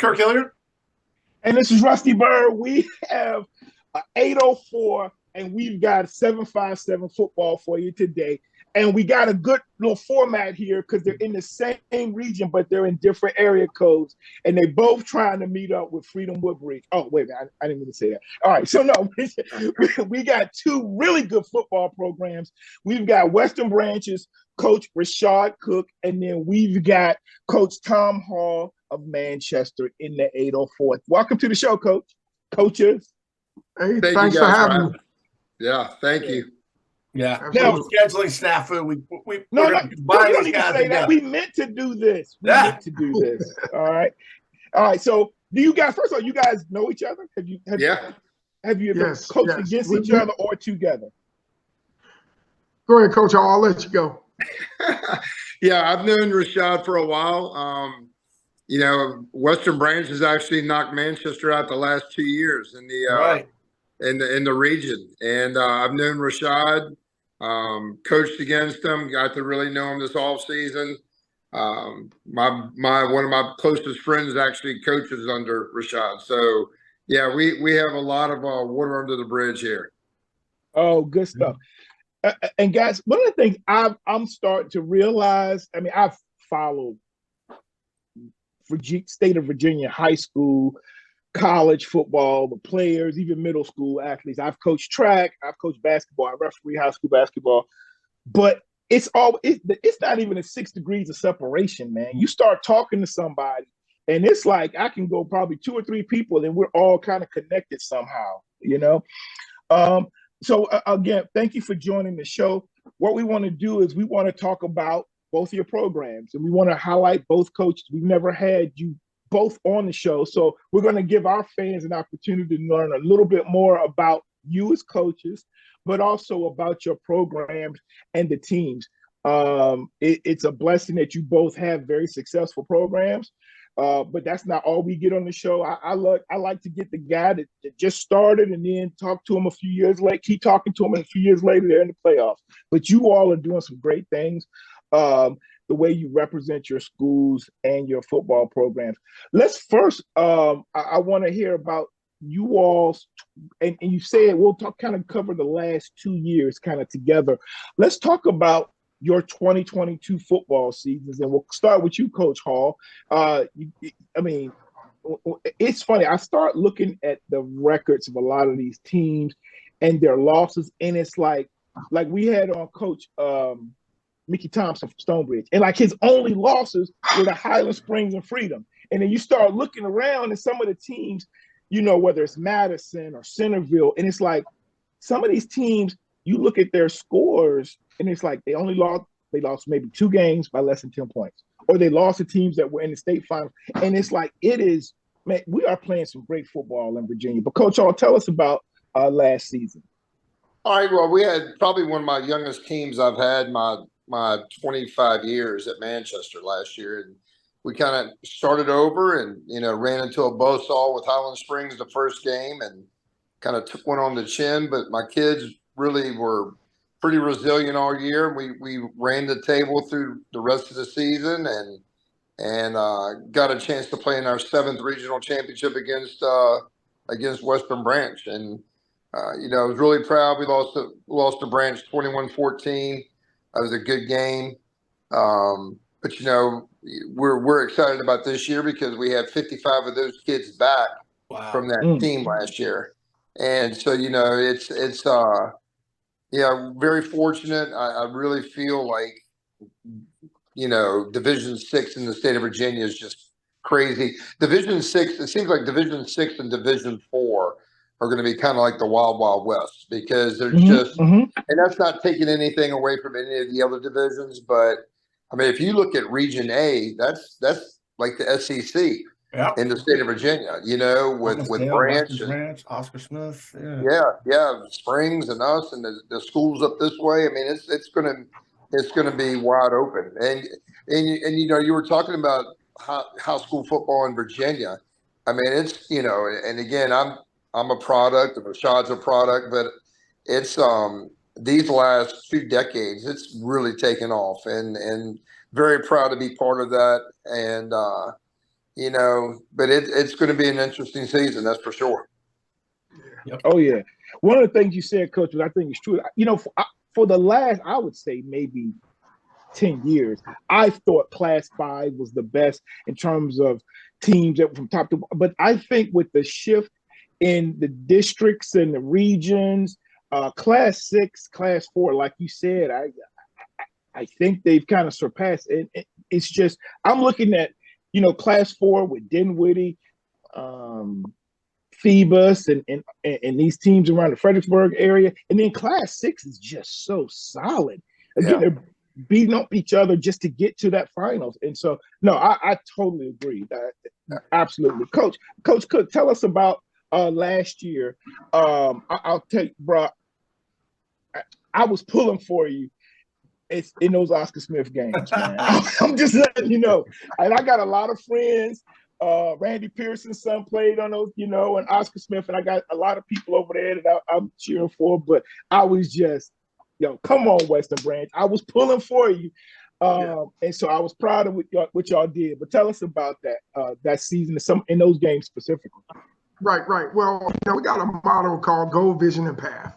Kirk Hilliard. And this is Rusty Bird. We have 804, and we've got 757 football for you today. And we got a good little format here because they're in the same region, but they're in different area codes. And they both trying to meet up with Freedom Woodbridge. Oh, wait a minute. I didn't mean to say that. All right. So, no, we got two really good football programs. We've got Western Branch's Coach Rashad Cook, and then we've got Coach Tom Hall of Manchester in the 804th. Welcome to the show, coaches. Hey, thanks for having me. Yeah, thank you. Yeah, now scheduling snafu. We don't need to say that. We meant to do this. Meant to do this. All right. So, do you guys? First of all, you guys know each other? Have you ever coached against each other or together? Go ahead, Coach. I'll let you go. Yeah, I've known Rashad for a while. Western Branch has actually knocked Manchester out the last 2 years in the in the region, and I've known Rashad, coached against him, got to really know him this off season. One of my closest friends actually coaches under Rashad, so yeah, we have a lot of water under the bridge here. Oh, good stuff. And guys, one of the things I'm starting to realize, I mean, I've followed State of Virginia high school, college football, the players, even middle school athletes. I've coached track, I've coached basketball, I referee high school basketball, but it's not even a 6 degrees of separation, man. You start talking to somebody, and it's like I can go probably 2 or 3 people, and we're all kind of connected somehow, you know. So again, thank you for joining the show. What we want to do is we want to talk about both your programs, and we want to highlight both coaches. We've never had you both on the show, so we're going to give our fans an opportunity to learn a little bit more about you as coaches, but also about your programs and the teams. It's a blessing that you both have very successful programs, but that's not all we get on the show. I like to get the guy that just started and then talk to him a few years later, keep talking to him, and a few years later they're in the playoffs. But you all are doing some great things. The way you represent your schools and your football programs. Let's first, I want to hear about you all, and you said we'll kind of cover the last 2 years kind of together. Let's talk about your 2022 football seasons, and we'll start with you, Coach Hall. I mean, it's funny. I start looking at the records of a lot of these teams and their losses, and it's like we had on Coach Mickey Thompson from Stonebridge, and like his only losses were the Highland Springs and Freedom. And then you start looking around, and some of the teams, you know, whether it's Madison or Centerville, and it's like some of these teams, you look at their scores, and it's like they lost maybe 2 games by less than 10 points, or they lost to teams that were in the state finals. And it's like man, we are playing some great football in Virginia. But Coach Hall, tell us about last season. All right. Well, we had probably one of my youngest teams I've had my 25 years at Manchester last year, and we kind of started over and ran into a buzzsaw with Highland Springs the first game and kind of took one on the chin. But my kids really were pretty resilient all year. We ran the table through the rest of the season and got a chance to play in our 7th regional championship against Western Branch. And I was really proud. We lost to Branch 21-14. That was a good game. But we're excited about this year because we have 55 of those kids back from that team last year. And so, it's very fortunate. I really feel like, Division 6 in the state of Virginia is just crazy. Division 6, it seems like Division 6 and Division 4 are going to be kind of like the Wild Wild West because they're and that's not taking anything away from any of the other divisions. But I mean, if you look at Region A, that's like the SEC in the state of Virginia, with Branch, Oscar Smith, Springs and us and the schools up this way. I mean, it's gonna be wide open. And you were talking about high school football in Virginia. I mean, it's and again, I'm a product, and Rashad's a product, but it's these last 2 decades, it's really taken off, and very proud to be part of that. And but it's going to be an interesting season, that's for sure. Oh yeah, one of the things you said, Coach, I think is true. For the last, I would say maybe 10 years, I thought Class 5 was the best in terms of teams that from top to. But I think with the shift in the districts and the regions, Class 6, Class 4, like you said, I think they've kind of surpassed it. It's just I'm looking at Class 4 with Dinwiddie, Phoebus, and these teams around the Fredericksburg area, and then Class 6 is just so solid. Again, they're beating up each other just to get to that finals, and so no, I totally agree. Absolutely, Coach Cook, tell us about last year. I'll tell you, bro. I was pulling for you. It's in those Oscar Smith games, man. I'm just letting you know. And I got a lot of friends. Randy Pearson's son played on those, and Oscar Smith, and I got a lot of people over there that I'm cheering for. But I was just, come on, Western Branch. I was pulling for you, and so I was proud of what y'all did. But tell us about that season, in those games specifically. Right. Well, we got a motto called Goal, Vision, and Path.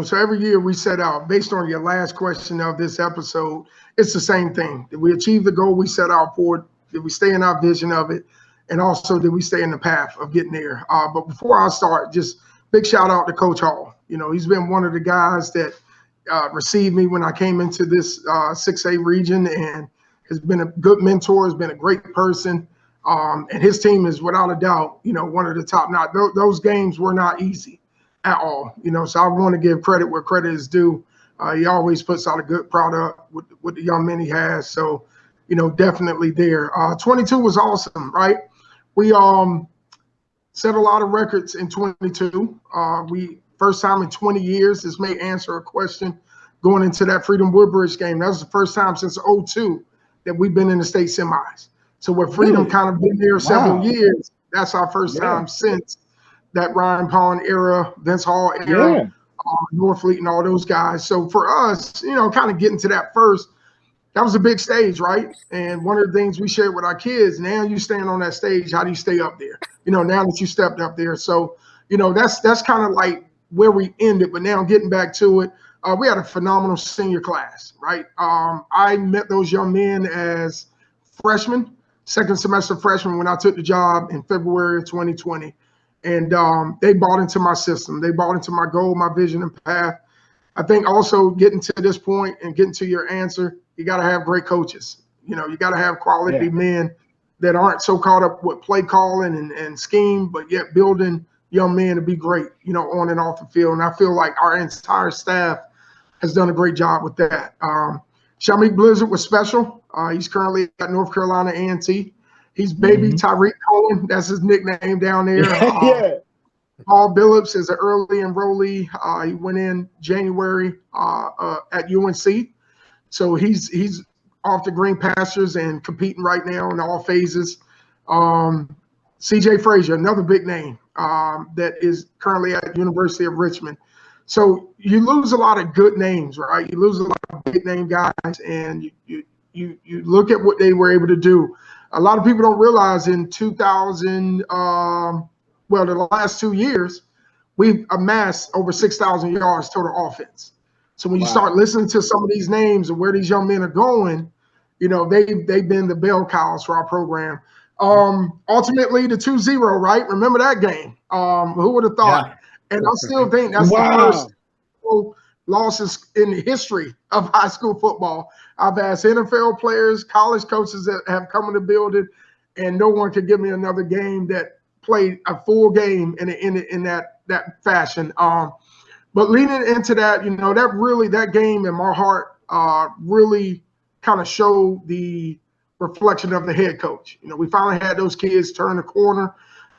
So every year we set out, based on your last question of this episode, it's the same thing. Did we achieve the goal we set out for? Did we stay in our vision of it? And also, did we stay in the path of getting there? But before I start, just big shout out to Coach Hall. He's been one of the guys that received me when I came into this 6A region and has been a good mentor, has been a great person. And his team is without a doubt, one of the top notch. Those games were not easy at all, so I want to give credit where credit is due. He always puts out a good product with the young men he has. So, definitely there. 22 was awesome, right? We set a lot of records in 22. We first time in 20 years, this may answer a question going into that Freedom Woodbridge game. That was the first time since 2002 that we've been in the state semis. So with Freedom kind of been there several years, that's our first time since that Ryan Pond era, Vince Hall era, Norfleet and all those guys. So for us, kind of getting to that first, that was a big stage, right? And one of the things we shared with our kids, now you stand on that stage, how do you stay up there? Now that you stepped up there. So, that's kind of like where we ended, but now getting back to it, we had a phenomenal senior class, right? I met those young men as freshmen, second semester freshmen when I took the job in February of 2020. And they bought into my system. They bought into my goal, my vision, and path. I think also getting to this point and getting to your answer, you got to have great coaches. You got to have quality men that aren't so caught up with play calling and scheme, but yet building young men to be great, on and off the field. And I feel like our entire staff has done a great job with that. Shamik Blizzard was special. He's currently at North Carolina A&T. He's baby Tyreek Cohen. That's his nickname down there. Paul Billups is an early enrollee. He went in January at UNC. So he's off the green pastures and competing right now in all phases. CJ Frazier, another big name that is currently at University of Richmond. So you lose a lot of good names, right? You lose a lot of big name guys, and you look at what they were able to do. A lot of people don't realize in 2000, the last 2 years, we've amassed over 6,000 yards total offense. So when you start listening to some of these names and where these young men are going, they've been the bell cows for our program. Ultimately, the 2-0, right? Remember that game? Who would have thought? Yeah. And I still think that's the first losses in the history of high school football. I've asked NFL players, college coaches that have come in the building, and no one could give me another game that played a full game in that fashion. But leading into that, that game in my heart really kind of showed the reflection of the head coach. We finally had those kids turn the corner.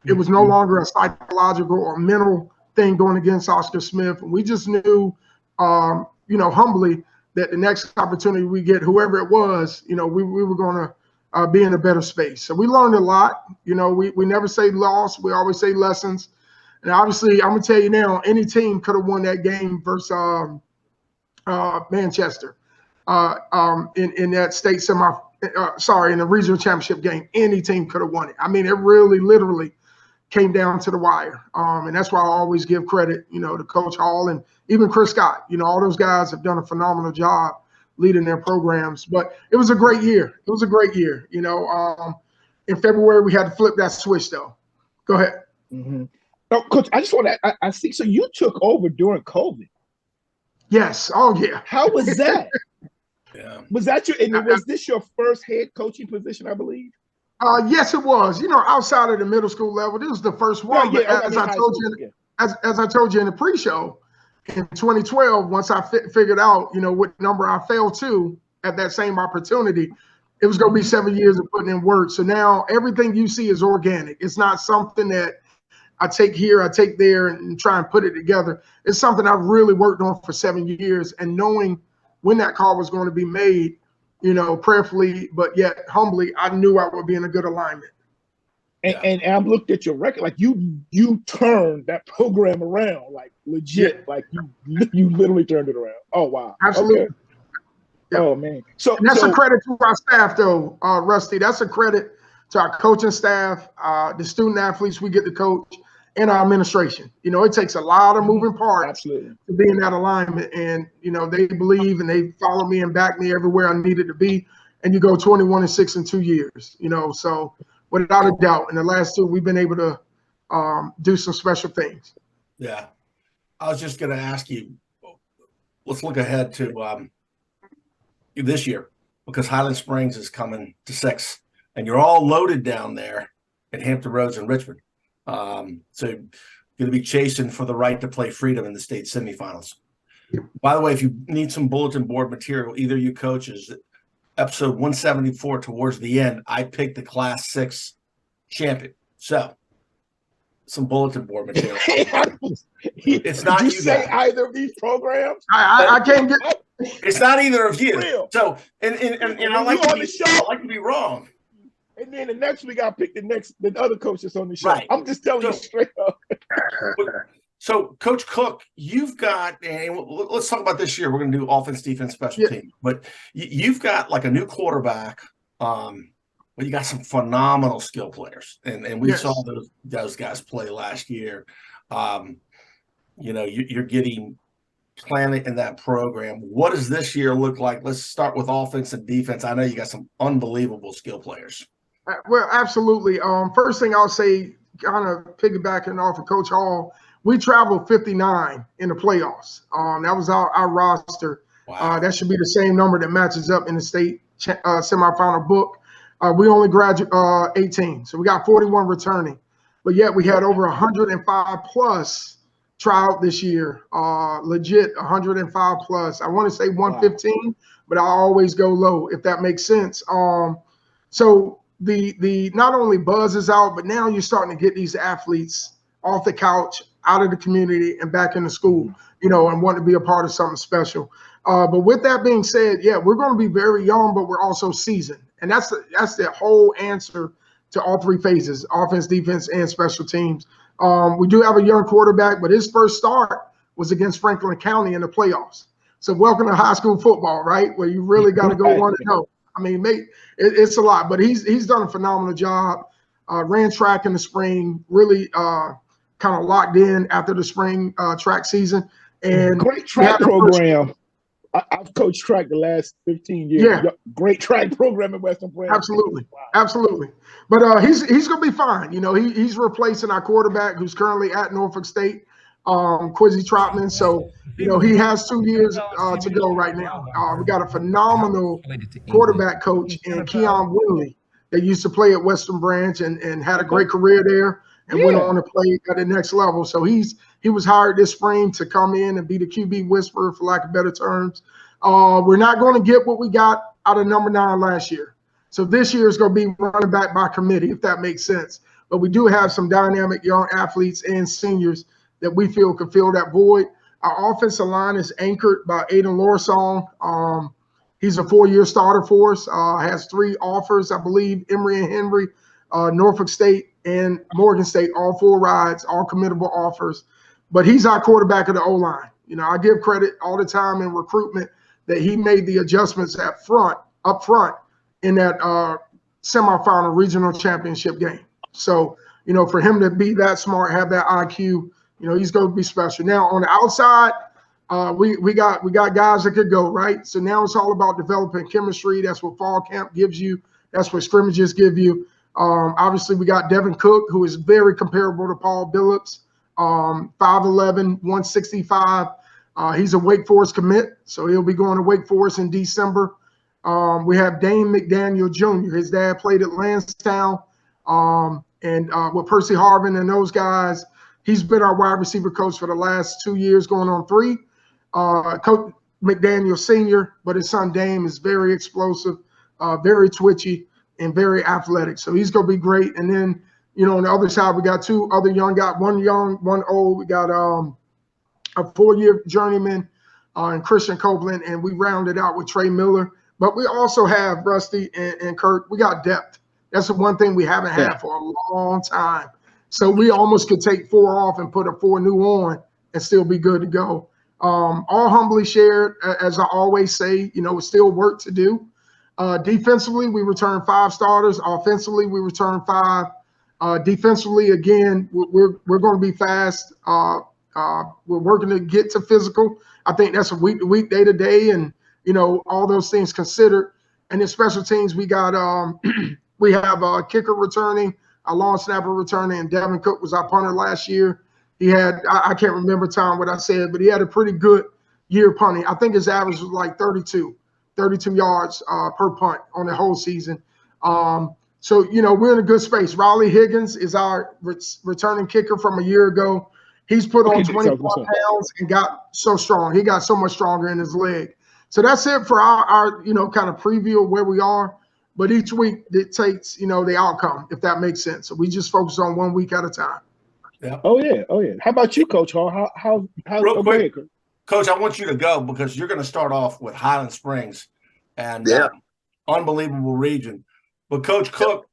It was no longer a psychological or mental thing going against Oscar Smith. And we just knew, humbly that the next opportunity we get, whoever it was, we were going to be in a better space. So we learned a lot. We never say loss. We always say lessons. And obviously, I'm going to tell you now, any team could have won that game versus Manchester in that state in the regional championship game, any team could have won it. I mean, it really, literally came down to the wire. And that's why I always give credit, to Coach Hall and even Chris Scott. All those guys have done a phenomenal job leading their programs. But it was a great year. It was a great year. In February, we had to flip that switch, though. Go ahead. Mm-hmm. Oh, Coach, I just want to – I see. So you took over during COVID. Yes. Oh, yeah. How was that? Yeah. Was this your first head coaching position, I believe? Yes, it was. Outside of the middle school level, this was the first one. But as I told you in the pre-show, in 2012, once I figured out, what number I fell to at that same opportunity, it was going to be 7 years of putting in work. So now everything you see is organic. It's not something that I take here, I take there, and try and put it together. It's something I've really worked on for 7 years, and knowing when that call was going to be made, prayerfully, but yet humbly, I knew I would be in a good alignment. And I've looked at your record, like you turned that program around, like legit, like you literally turned it around. Oh wow, absolutely. Okay. Yep. Oh man, and that's a credit to our staff, though, Rusty. That's a credit to our coaching staff, the student athletes we get to coach, and our administration. It takes a lot of moving parts to be in that alignment. And, they believe and they follow me and back me everywhere I needed to be. And you go 21-6 in 2 years, so without a doubt, in the last two, we've been able to do some special things. Yeah. I was just going to ask you, let's look ahead to this year, because Highland Springs is coming to 6, and you're all loaded down there at Hampton Roads and Richmond. So you're going to be chasing for the right to play Freedom in the state semifinals. By the way, if you need some bulletin board material, either you coaches, episode 174 towards the end, I picked the Class 6 champion. So some bulletin board material. It's not Did you say either of these programs? I can't get. It's not either of you. Real. So and I like to be show. I like to be wrong. And then the next week, I'll pick the other coaches on the show. Right. I'm just telling you straight up. So, Coach Cook, you've got, and let's talk about this year. We're going to do offense, defense, special teams. But you've got like a new quarterback. But you got some phenomenal skill players, and we saw those guys play last year. You're getting planted in that program. What does this year look like? Let's start with offense and defense. I know you got some unbelievable skill players. Well, absolutely. First thing I'll say, kind of piggybacking off of Coach Hall, we traveled 59 in the playoffs. That was our roster. Wow. That should be the same number that matches up in the state semifinal book. We only graduated 18, so we got 41 returning. But yet we had over 105 plus tryout this year. Legit 105 plus. I want to say 115, but I always go low if that makes sense. So the not only buzz is out, but now you're starting to get these athletes off the couch, out of the community, and back into school, and want to be a part of something special. But with that being said, we're going to be very young, but we're also seasoned. And that's the whole answer to all three phases: offense, defense, and special teams. We do have a young quarterback, but his first start was against Franklin County in the playoffs. So welcome to high school football, right? Where you really got to go 1-0. I mean, it's a lot, but he's done a phenomenal job. Ran track in the spring, really kind of locked in after the spring track season. And great track program. I've coached track the last 15 years. Yeah. Great track program in Western Branch. Absolutely. Wow. Absolutely. But he's going to be fine. He's replacing our quarterback who's currently at Norfolk State, Quizzy Trotman. So, he has 2 years to go right now. We got a phenomenal quarterback coach in Keon Winley that used to play at Western Branch and had a great career there and went on to play at the next level. So he was hired this spring to come in and be the QB whisperer, for lack of better terms. We're not going to get what we got out of number 9 last year. So this year is going to be running back by committee, if that makes sense. But we do have some dynamic young athletes and seniors that we feel could fill that void. Our offensive line is anchored by Aiden Lorsong. He's a 4-year starter for us, has 3 offers, I believe, Emory and Henry, Norfolk State, and Morgan State, all 4 rides, all committable offers. But he's our quarterback of the O-line. I give credit all the time in recruitment that he made the adjustments up front in that semifinal regional championship game. So, for him to be that smart, have that IQ, he's going to be special. Now, on the outside, we got guys that could go, right? So now it's all about developing chemistry. That's what fall camp gives you. That's what scrimmages give you. Obviously, we got Devin Cook, who is very comparable to Paul Billups, 5'11", 165. He's a Wake Forest commit, so he'll be going to Wake Forest in December. We have Dane McDaniel Jr. His dad played at Lansdowne, and with Percy Harvin and those guys, he's been our wide receiver coach for the last 2 years, going on 3. Coach McDaniel Sr., but his son Dame is very explosive, very twitchy, and very athletic. So he's going to be great. And then, on the other side, we got 2 other young guys, one young, one old. We got a 4-year journeyman and Christian Copeland, and we rounded out with Trey Miller. But we also have Rusty and Kurt. We got depth. That's the one thing we haven't had for a long time. So we almost could take 4 off and put a 4 new on and still be good to go. All humbly shared, as I always say, it's still work to do. Defensively, we return 5 starters. Offensively, we return 5. Defensively, again, we're going to be fast. We're working to get to physical. I think that's a week to week, day to day, and all those things considered. And in special teams, we got we have a kicker returning, a long snapper returning, and Devin Cook was our punter last year. He had, I can't remember time what I said, but he had a pretty good year punting. I think his average was like 32 yards per punt on the whole season. So, we're in a good space. Riley Higgins is our returning kicker from a year ago. He's put on 24 pounds and got so strong. He got so much stronger in his leg. So that's it for our kind of preview of where we are. But each week dictates, the outcome, if that makes sense. So we just focus on 1 week at a time. Yeah. Oh yeah. How about you, Coach Hall? How Real quick, Coach, I want you to go because you're going to start off with Highland Springs and unbelievable region. But Coach Cook,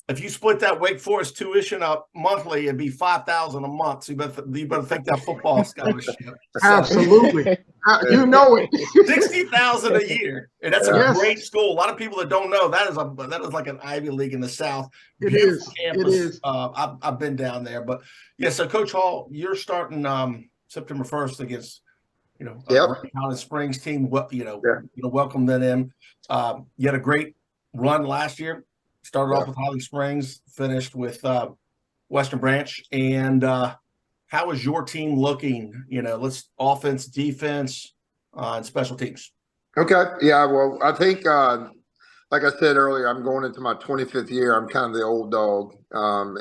if you split that Wake Forest tuition up monthly, it'd be $5,000 a month. So you better think that football scholarship. Absolutely, you know it. $60,000 a year, and that's a great school. A lot of people that don't know that is like an Ivy League in the South. It Beautiful is. campus. It is. I've been down there, but yeah. So Coach Hall, you're starting September 1st against Highland Springs team. Welcome them in. You had a great run last year. Started off with Highland Springs, finished with Western Branch. And how is your team looking? Let's offense, defense, and special teams. Okay. Yeah. Well, I think, like I said earlier, I'm going into my 25th year. I'm kind of the old dog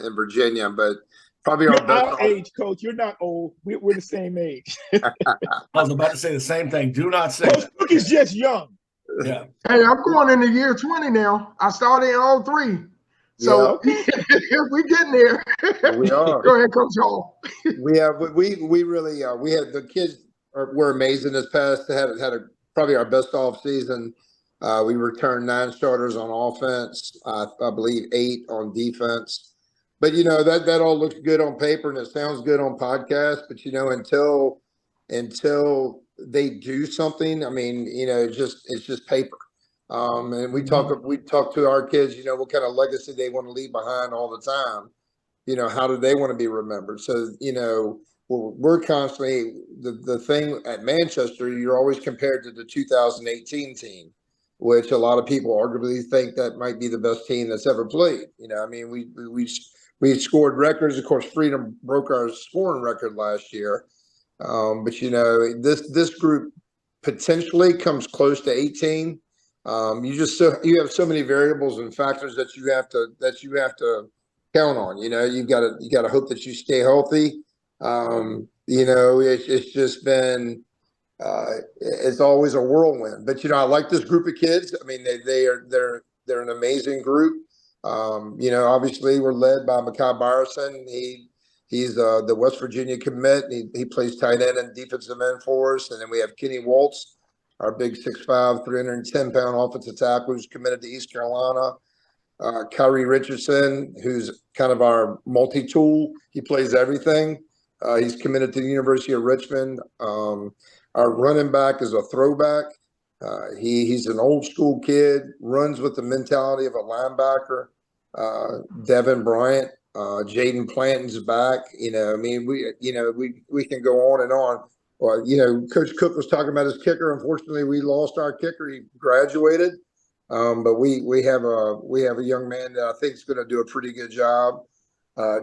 in Virginia, but probably our best. Our age, Coach. You're not old. We're the same age. I was about to say the same thing. Do not say Coach Cook is just young. Yeah. Hey, I'm going into year 20 now. I started in 03. So we're getting there. We are. Go ahead, Coach Hall. We really we had the kids were amazing this past. Had probably our best off season. We returned 9 starters on offense. I believe 8 on defense. But that all looks good on paper and it sounds good on podcast. But until they do something, I mean, it's just paper. And we talk to our kids, what kind of legacy they want to leave behind all the time. How do they want to be remembered? So, we're constantly the thing at Manchester, you're always compared to the 2018 team, which a lot of people arguably think that might be the best team that's ever played. I mean, we scored records. Of course, Freedom broke our scoring record last year. But this group potentially comes close to 18. You have so many variables and factors that you have to count on. You got to hope that you stay healthy. It's just been it's always a whirlwind. But I like this group of kids. I mean, they're an amazing group. Obviously we're led by Mekhi Byerson. He's the West Virginia commit. He plays tight end and defensive end for us. And then we have Kenny Waltz, our big 6'5", 310-pound offensive tackle who's committed to East Carolina. Kyrie Richardson, who's kind of our multi-tool. He plays everything. He's committed to the University of Richmond. Our running back is a throwback. He's an old school kid, runs with the mentality of a linebacker. Devin Bryant, Jaden Planton's back. I mean, we can go on and on. Well, Coach Cook was talking about his kicker. Unfortunately, we lost our kicker. He graduated, but we have a young man that I think is going to do a pretty good job.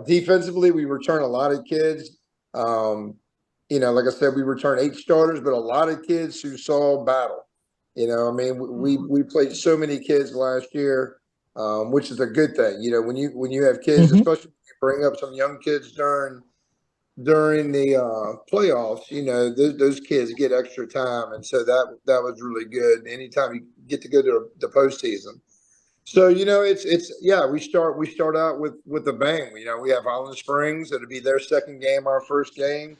Defensively, we return a lot of kids. Like I said, we return 8 starters, but a lot of kids who saw battle. I mean, we played so many kids last year, which is a good thing. When you have kids, especially when you bring up some young kids during the playoffs, those kids get extra time, and so that was really good. Anytime you get to go to the postseason, so we start out with a bang. We have Highland Springs. It'll be their second game, our first game.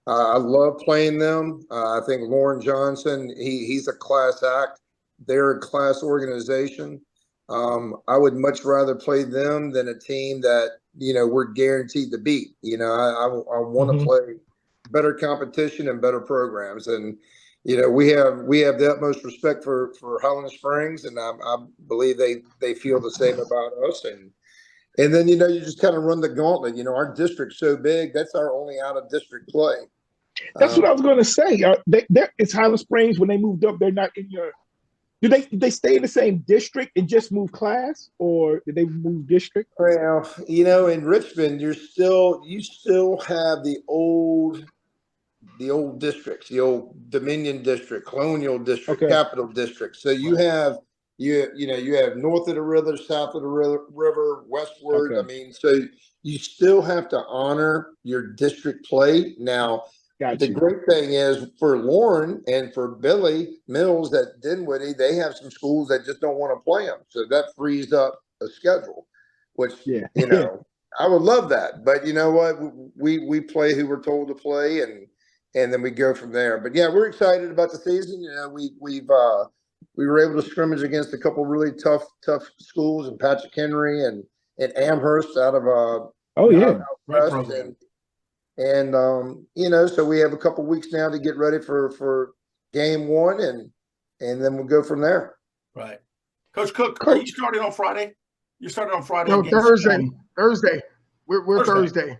I love playing them. I think Lauren Johnson, he's a class act. They're a class organization. I would much rather play them than a team that, we're guaranteed to beat. I want to play better competition and better programs. And, we have the utmost respect for Highland Springs, and I believe they feel the same about us. And then, you just kind of run the gauntlet. Our district's so big, that's our only out-of-district play. That's what I was going to say. It's Highland Springs. When they moved up, they're not in your – did they stay in the same district and just move class, or did they move district? Well, in Richmond, you still have the old districts, the old Dominion District, Colonial District, Capital District. So you have – you have north of the river, south of the river, westward. I mean, so you still have to honor your district play. Now, the great thing is for Lauren and for Billy Mills at Dinwiddie, they have some schools that just don't want to play them. So that frees up a schedule, which, I would love that. But you know what? We play who we're told to play, and then we go from there. But yeah, we're excited about the season. We were able to scrimmage against a couple really tough schools in Patrick Henry and Amherst out of West. And so we have a couple weeks now to get ready for game 1, and then we'll go from there. Right. Coach Cook, are you starting on Friday? You started on Friday? No, Thursday. We're Thursday.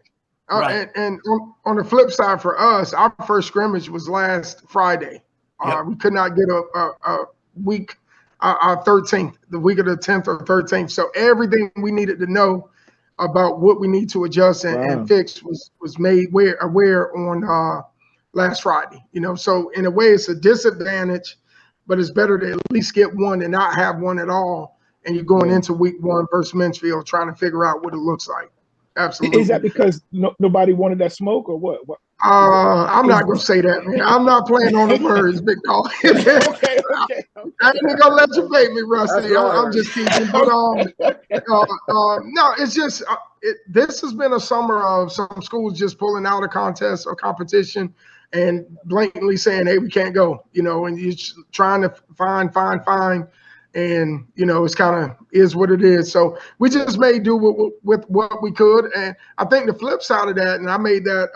Right. And on the flip side for us, our first scrimmage was last Friday. We could not get a week, our 13th, the week of the 10th or 13th. So everything we needed to know about what we need to adjust and fix was made aware on last Friday. So in a way it's a disadvantage, but it's better to at least get one and not have one at all. And you're going into week 1 versus Mansfield trying to figure out what it looks like. Absolutely. Is that because nobody wanted that smoke, or what? I'm not gonna say that, man. I'm not playing on the words, big dog. Okay. I ain't gonna let you bait me, Rusty. I'm just teasing. But no, it's just this has been a summer of some schools just pulling out a contest or competition and blatantly saying, "Hey, we can't go," and you're trying to find. And it's kind of is what it is. So we just made do with what we could. And I think the flip side of that, and I made that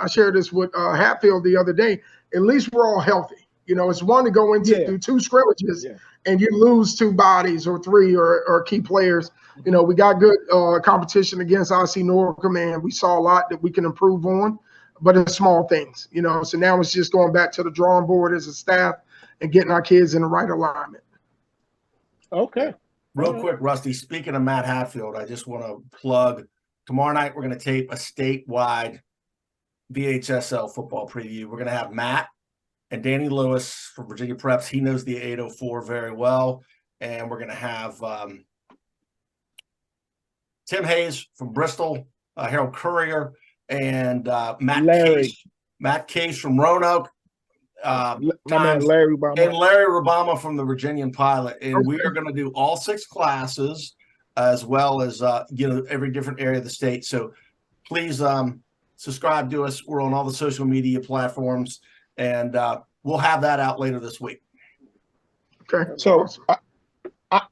I shared this with Hatfield the other day, at least we're all healthy. It's one to go into do 2 scrimmages and you lose 2 bodies or 3 or key players. We got good competition against IC Norcom, and we saw a lot that we can improve on, but it's small things. So now it's just going back to the drawing board as a staff and getting our kids in the right alignment. Okay. Real quick, Rusty, speaking of Matt Hatfield, I just want to plug tomorrow night we're going to tape a statewide VHSL football preview. We're going to have Matt and Danny Lewis from Virginia Preps. He knows the 804 very well. And we're going to have Tim Hayes from Bristol, Harold Courier, and Matt Case from Roanoke. Larry Obama. And Larry Obama from the Virginian Pilot. And we are going to do all 6 classes as well as, every different area of the state. So please subscribe to us. We're on all the social media platforms, and we'll have that out later this week. Okay. So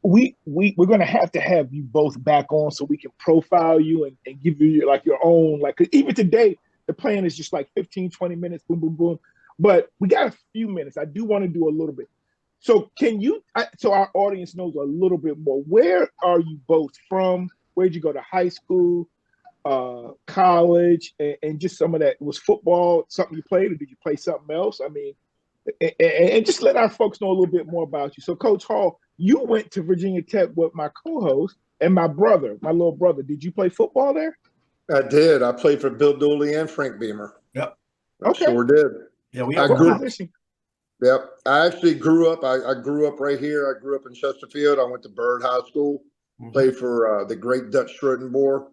we're going to have you both back on so we can profile you and give you your own, even today, the plan is just 15, 20 minutes, boom, boom, boom. But we got a few minutes. I do want to do a little bit. So can you? So our audience knows a little bit more. Where are you both from? Where'd you go to high school, college, and just some of that? Was football something you played, or did you play something else? I mean, and just let our folks know a little bit more about you. So, Coach Hall, you went to Virginia Tech with my co-host and my brother, my little brother. Did you play football there? I did. I played for Bill Dooley and Frank Beamer. Yep. Okay. Sure did. Yeah, we What position? Yep. I actually grew up. I grew up right here. I grew up in Chesterfield. I went to Byrd High School, played for the great Dutch Schroetenboer.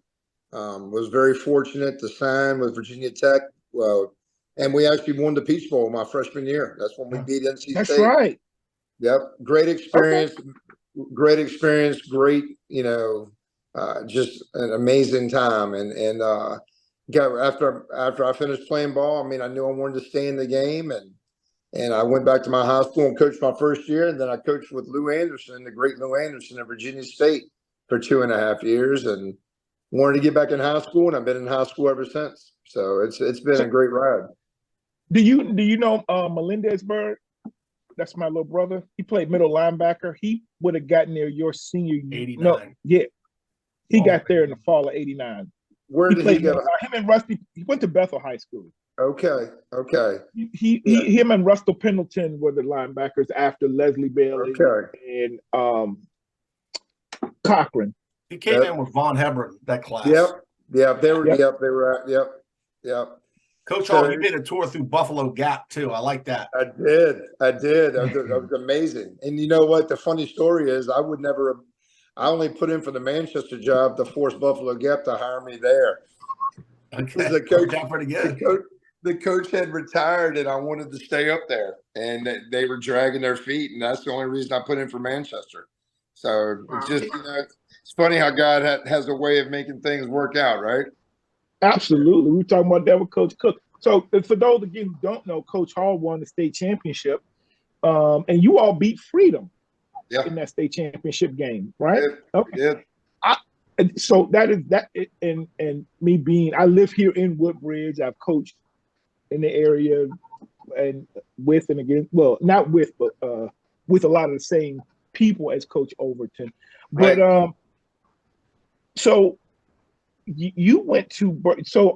Was very fortunate to sign with Virginia Tech. Well, and we actually won the Peach Bowl my freshman year. That's when we beat NC State. That's right. Yep. Great experience. Okay. Great experience. Great, just an amazing time. And after I finished playing ball, I mean, I knew I wanted to stay in the game, and I went back to my high school and coached my first year. And then I coached with Lou Anderson, the great Lou Anderson at Virginia State for 2.5 years, and wanted to get back in high school. And I've been in high school ever since. So it's been a great ride. Do you know Melendez Bird? That's my little brother. He played middle linebacker. He would have gotten there your senior year. 89. No, yeah. He got there in the fall of 89. Where did he go? Him and Rusty, he went to Bethel High School. Okay. Him and Russell Pendleton were the linebackers after Leslie Bailey and Cochran. He came in with Von Hebron, that class. Yep. They were Yep. Coach Hall, you made a tour through Buffalo Gap too. I like that. I did. That was amazing. And you know what? The funny story is, I only put in for the Manchester job to force Buffalo Gap to hire me there. Okay. The coach, pretty good. The coach had retired, and I wanted to stay up there, and they were dragging their feet, and that's the only reason I put in for Manchester. So it's just, it's funny how God has a way of making things work out, right? Absolutely. We were talking about that with Coach Cook. So for those again who don't know, Coach Hall won the state championship, and you all beat Freedom in that state championship game, right? Okay. Yeah. So that is that, and me being, I live here in Woodbridge. I've coached in the area and with and against, well, not with, but with a lot of the same people as Coach Overton. But so you went to, so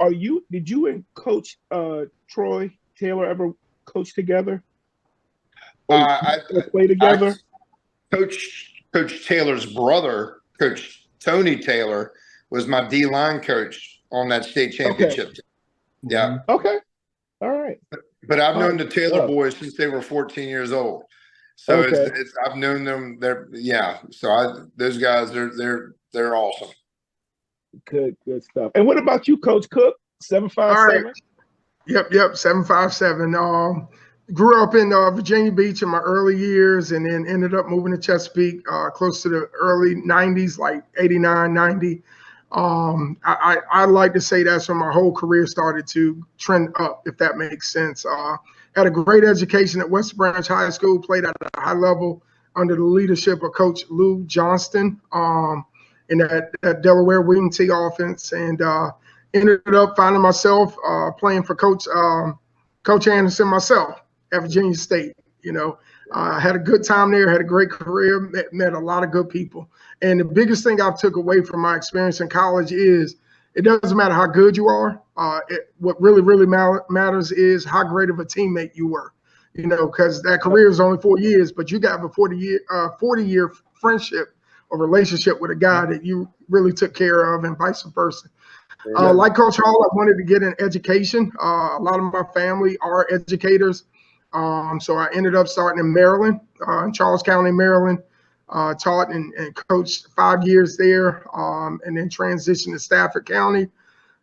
did you and Coach Troy Taylor ever coach together? I play together? Coach Taylor's brother, Coach Tony Taylor, was my D-line coach on that state championship team. Yeah. Okay. All right. But I've known the Taylor boys since they were 14 years old. So I've known them. So those guys, they're awesome. Good stuff. And what about you, Coach Cook? 757? Right. Yep. 757. Grew up in Virginia Beach in my early years, and then ended up moving to Chesapeake close to the early 90s, like 89, 90. I like to say that's when my whole career started to trend up, if that makes sense. Had a great education at West Branch High School, played at a high level under the leadership of Coach Lou Johnston in that Delaware Wing T offense, and ended up finding myself playing for Coach Anderson myself at Virginia State. Had a good time there, had a great career, met a lot of good people. And the biggest thing I've took away from my experience in college is it doesn't matter how good you are. What really matters is how great of a teammate you were, because that career is only 4 years, but you got a 40-year friendship or relationship with a guy that you really took care of, and vice versa. Like Coach Hall, I wanted to get an education. A lot of my family are educators. So I ended up starting in Maryland, in Charles County, Maryland, taught and coached 5 years there, and then transitioned to Stafford County,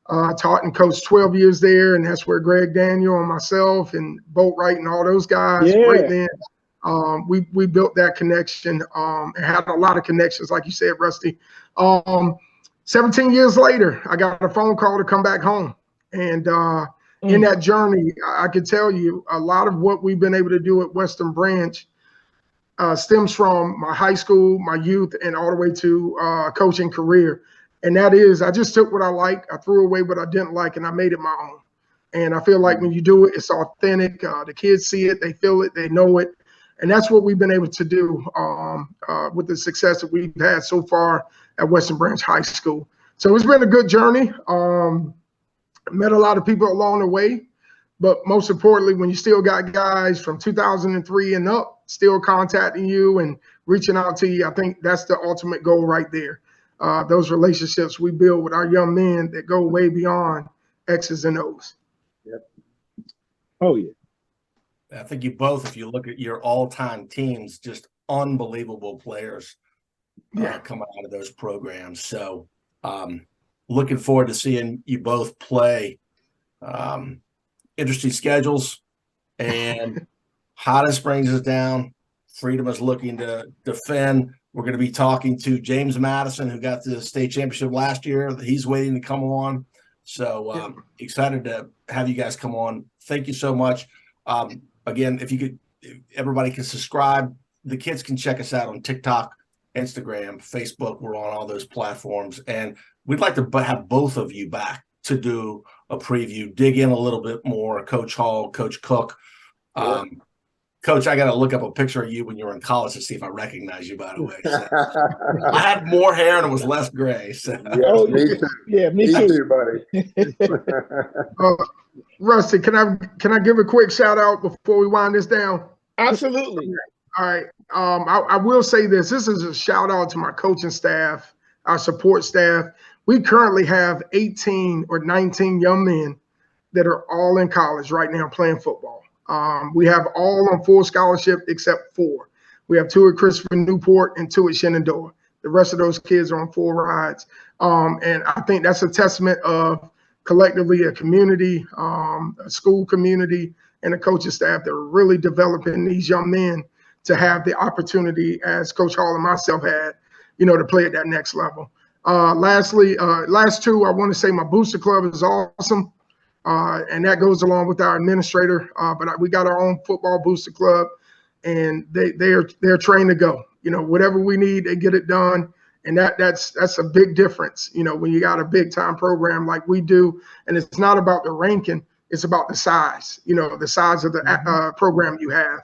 taught and coached 12 years there. And that's where Greg Daniel and myself and Boatwright and all those guys, great men, we built that connection, and had a lot of connections, like you said, Rusty. 17 years later, I got a phone call to come back home. And in that journey, I could tell you a lot of what we've been able to do at Western Branch stems from my high school, my youth, and all the way to coaching career. And that is, I just took what I liked, I threw away what I didn't like, and I made it my own. And I feel like when you do it, it's authentic. The kids see it, they feel it, they know it. And that's what we've been able to do with the success that we've had so far at Western Branch High School. So it's been a good journey. Met a lot of people along the way, but most importantly, when you still got guys from 2003 and up still contacting you and reaching out to you, I think that's the ultimate goal right there. Those relationships we build with our young men that go way beyond X's and O's. Yep. Oh, yeah. I think you both, if you look at your all-time teams, just unbelievable players coming out of those programs. So looking forward to seeing you both play. Interesting schedules, and Highland Springs is down. Freedom is looking to defend. We're going to be talking to James Madison, who got the state championship last year. He's waiting to come on. So excited to have you guys come on. Thank you so much. Again, if everybody can subscribe. The kids can check us out on TikTok, Instagram, Facebook. We're on all those platforms. And we'd like to have both of you back to do a preview, dig in a little bit more. Coach Hall, Coach Cook. Coach, I got to look up a picture of you when you were in college to see if I recognize you, by the way. So, I had more hair and it was less gray. So. Me too. Yeah, me too, buddy. Rusty, can I give a quick shout out before we wind this down? Absolutely. All right. I will say this. This is a shout out to my coaching staff, our support staff. We currently have 18 or 19 young men that are all in college right now playing football. We have all on full scholarship except 4. We have 2 at Christopher Newport and 2 at Shenandoah. The rest of those kids are on full rides. And I think that's a testament of collectively a community, a school community, and a coaching staff that are really developing these young men to have the opportunity, as Coach Hall and myself had, to play at that next level. Lastly, last 2, I want to say my booster club is awesome. And that goes along with our administrator. But we got our own football booster club, and they're trained to go. Whatever we need, they get it done. And that's a big difference, when you got a big time program like we do. And it's not about the ranking, it's about the size, the size of the program you have.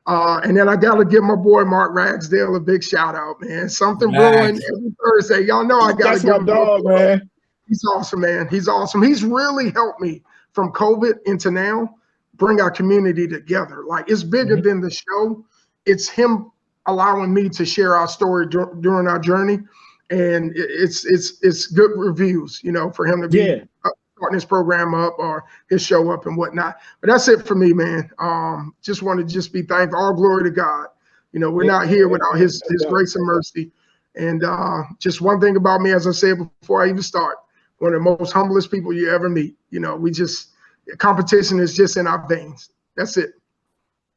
And then I got to give my boy Mark Ragsdale a big shout out, man. Something brewing every Thursday. Y'all know I got to give him dog, man. He's awesome, man. He's awesome. He's really helped me from COVID into now bring our community together. Like, it's bigger than the show. It's him allowing me to share our story during our journey. And it's good reviews, for him to be starting his program up or his show up and whatnot. But that's it for me, man. Just want to be thankful. All glory to God. We're not here without his grace and mercy. And just one thing about me, as I said before I even start, one of the most humblest people you ever meet. Competition is just in our veins. That's it.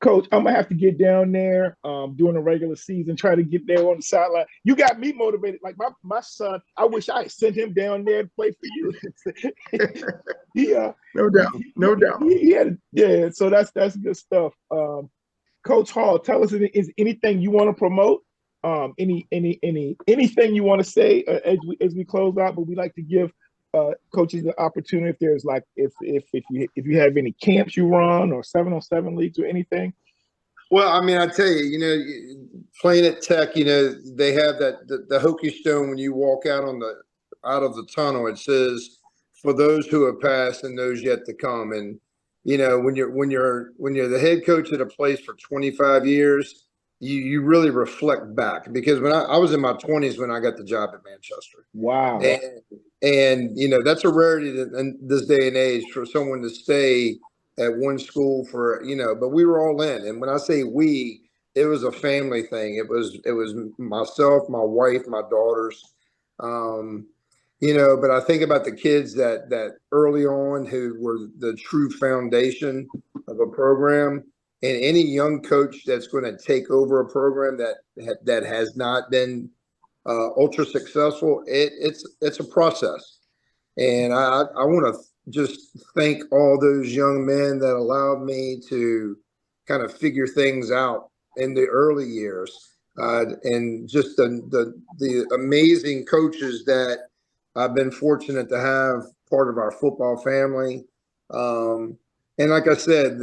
Coach, I'm gonna have to get down there during the regular season, try to get there on the sideline. You got me motivated. Like my son, I wish I had sent him down there to play for you. No doubt. So that's good stuff. Coach Hall, tell us, is anything you want to promote? Anything you want to say as we close out? But we like to give coaches the opportunity, if there's if you have any camps you run or 7-on-7 leagues or anything. Well, I mean, I tell you, playing at Tech, they have the Hokie Stone when you walk out of the tunnel. It says, "For those who have passed and those yet to come." And when you're the head coach at a place for 25 years, you really reflect back, because when I was in my 20s when I got the job at Manchester. Wow. And that's a rarity in this day and age for someone to stay at one school for, but we were all in. And when I say we, it was a family thing. It was myself, my wife, my daughters, but I think about the kids that early on who were the true foundation of a program. And any young coach that's going to take over a program that has not been ultra successful, it's a process. And I want to just thank all those young men that allowed me to kind of figure things out in the early years, and just the amazing coaches that I've been fortunate to have part of our football family. And like I said,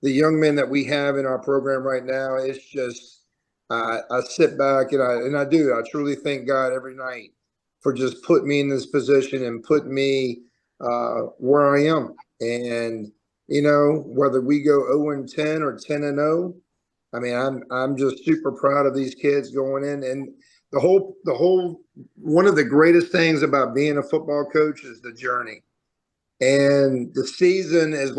the young men that we have in our program right now, it's just I sit back and I truly thank God every night for just putting me in this position and putting me where I am. And whether we go 0-10 or 10-0, I mean, I'm just super proud of these kids going in. And the whole one of the greatest things about being a football coach is the journey. And the season is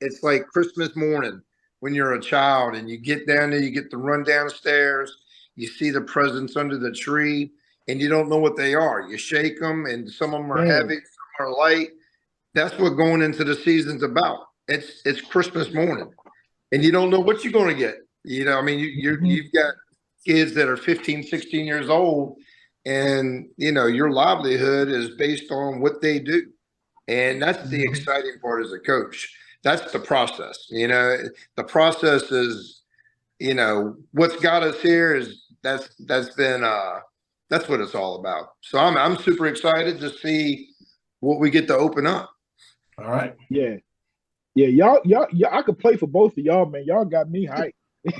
it's like Christmas morning when you're a child and you get down there, you get to run downstairs, you see the presents under the tree, and you don't know what they are. You shake them, and some of them are heavy, some are light. That's what going into the season's about. It's Christmas morning, and you don't know what you're going to get. I mean, you've got kids that are 15, 16 years old, and your livelihood is based on what they do. And that's the exciting part as a coach. That's the process. The process is, what's got us here is that's what it's all about. So I'm super excited to see what we get to open up. All right. Yeah. Y'all, I could play for both of y'all, man. Y'all got me hyped.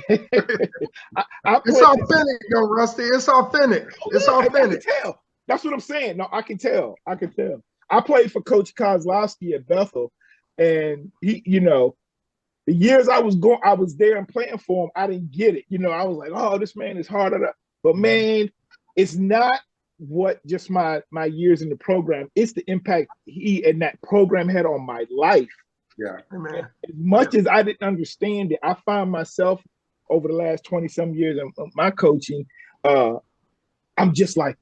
It's authentic, though, Rusty. It's authentic. It's authentic. I can tell. That's what I'm saying. No, I can tell. I played for Coach Kozlowski at Bethel, and he, the years I was there and playing for him, I didn't get it. I was like, oh, this man is harder. But man, it's not what just my years in the program. It's the impact he and that program had on my life. Yeah, man. As much as I didn't understand it, I found myself over the last 20-some years of my coaching, I'm just like,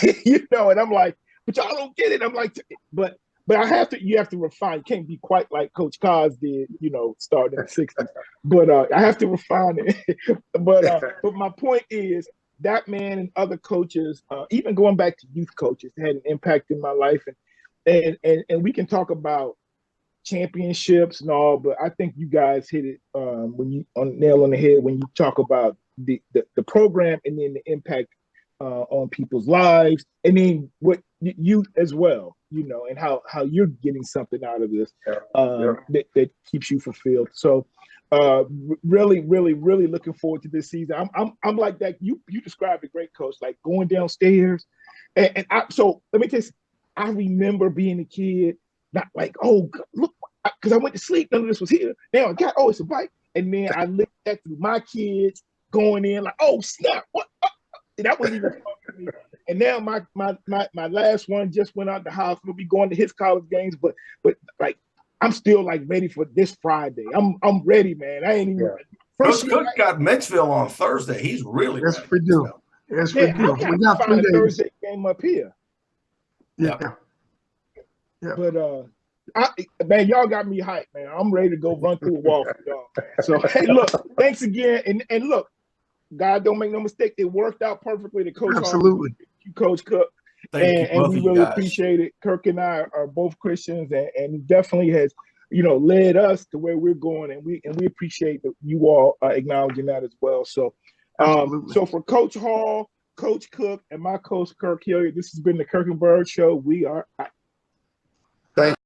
and I'm like, but y'all don't get it. I'm like, but you have to refine. You can't be quite like Coach Kaz did, starting in the 60s. But I have to refine it. But my point is that man and other coaches, even going back to youth coaches, had an impact in my life. And we can talk about championships and all, but I think you guys hit it when you nail on the head when you talk about the program and then the impact on people's lives, and then what you as well, and how you're getting something out of this that keeps you fulfilled. So really, really, really looking forward to this season. I'm like that. You described a great coach, like going downstairs, and so let me tell you, I remember being a kid, not like, oh, look, because I went to sleep, none of this was here. Now I got, oh, it's a bike. And then I looked at through my kids going in like, oh, snap, what? That wasn't even fun for me. And now my last one just went out the house. We'll be going to his college games, but like I'm still like ready for this Friday. I'm ready, man. I ain't even Coach Cook got Menchville on Thursday. He's really yes, ready. we do. Yes, we do. We got 3 days. Thursday game up here. Yeah. But man, y'all got me hyped, man. I'm ready to go run through a wall for y'all, man. So hey, look, thanks again. And look, God, don't make no mistake, it worked out perfectly to Coach. Absolutely. Coach Cook. And we really appreciate it. Kirk and I are both Christians, and he definitely has, led us to where we're going, and we appreciate that you all acknowledging that as well. So, so for Coach Hall, Coach Cook, and my coach Kirk Hilliard, this has been the Kirk and Bird Show. We are out.